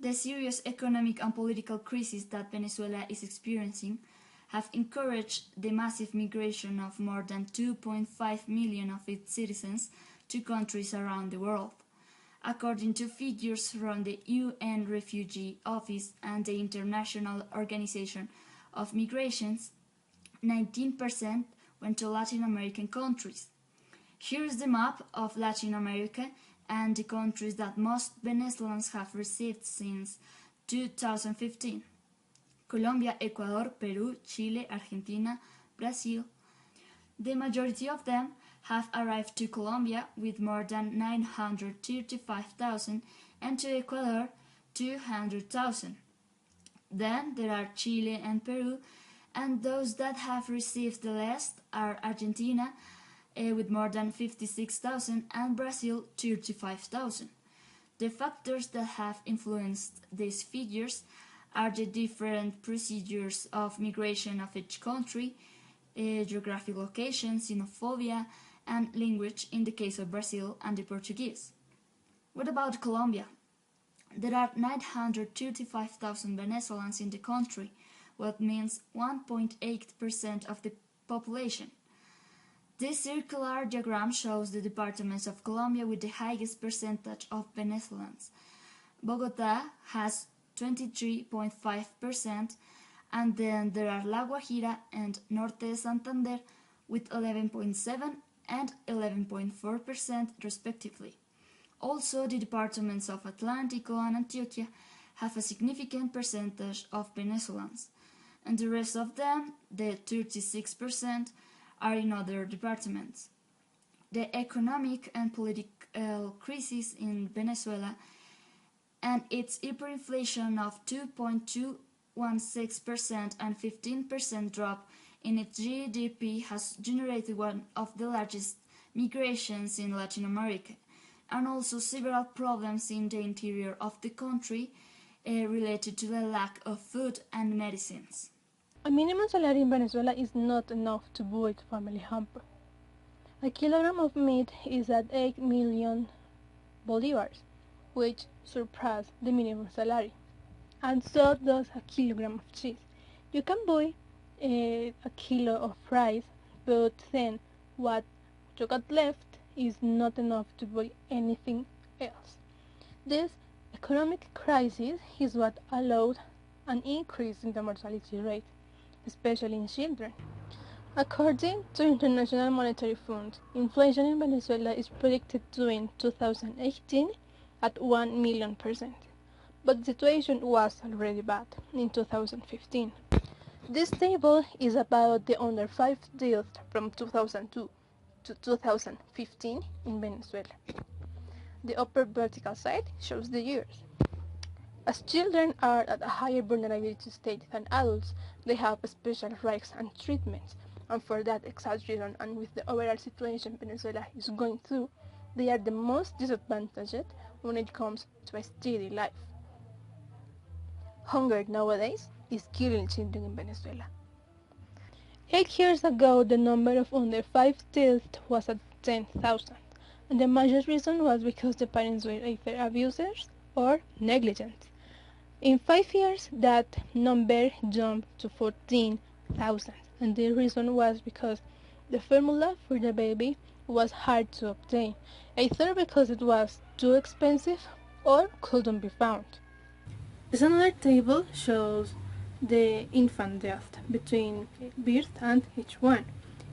The serious economic and political crisis that Venezuela is experiencing have encouraged the massive migration of more than 2.5 million of its citizens to countries around the world. According to figures from the UN Refugee Office and the International Organization of Migrations, 19% went to Latin American countries. Here is the map of Latin America and the countries that most Venezuelans have received since 2015. Colombia, Ecuador, Peru, Chile, Argentina, Brazil. The majority of them have arrived to Colombia with more than 935,000 and to Ecuador 200,000. Then there are Chile and Peru, and those that have received the least are Argentina with more than 56,000 and Brazil 35,000. The factors that have influenced these figures are the different procedures of migration of each country, geographic location, xenophobia, and language in the case of Brazil and the Portuguese. What about Colombia? There are 935,000 Venezuelans in the country, what means 1.8% of the population. This circular diagram shows the departments of Colombia with the highest percentage of Venezuelans. Bogotá has 23.5%, and then there are La Guajira and Norte de Santander with 11.7% and 11.4% respectively. Also, the departments of Atlántico and Antioquia have a significant percentage of Venezuelans, and the rest of them, the 36%, are in other departments. The economic and political crisis in Venezuela and its hyperinflation of 2.216% and 15% drop in its GDP has generated one of the largest migrations in Latin America, and also several problems in the interior of the country related to the lack of food and medicines. A minimum salary in Venezuela is not enough to buy a family hamper. A kilogram of meat is at 8 million bolivars, which surpass the minimum salary, and so does a kilogram of cheese. You can buy a kilo of rice, but then what you got left is not enough to buy anything else. This economic crisis is what allowed an increase in the mortality rate, especially in children. According to International Monetary Fund, inflation in Venezuela is predicted to end 2018 at 1 million%, but the situation was already bad in 2015. This table is about the under 5 deaths from 2002 to 2015 in Venezuela. The upper vertical side shows the years. As children are at a higher vulnerability state than adults, they have special rights and treatments, and for that exact reason, and with the overall situation Venezuela is going through, they are the most disadvantaged when it comes to a steady life. Hunger nowadays is killing children in Venezuela. 8 years ago, the number of under 5 deaths was at 10,000, and the major reason was because the parents were either abusers or negligent. In 5 years, that number jumped to 14,000, and the reason was because the formula for the baby was hard to obtain, either because it was too expensive or couldn't be found. This another table shows the infant death between birth and age 1.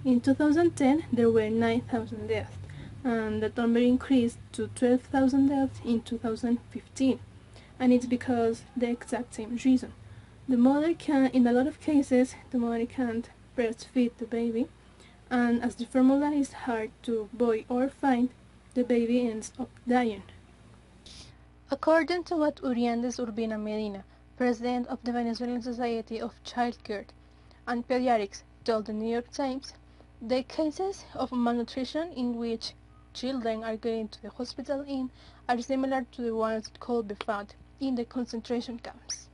In 2010, there were 9,000 deaths, and the number increased to 12,000 deaths in 2015. And it's because the exact same reason. The mother can, in a lot of cases, the mother can't breastfeed the baby, and as the formula is hard to buy or find, the baby ends up dying. According to what Uriandes Urbina Medina, president of the Venezuelan Society of Childcare and Pediatrics, told the New York Times, the cases of malnutrition in which children are getting to the hospital in are similar to the ones that could be found in the concentration camps.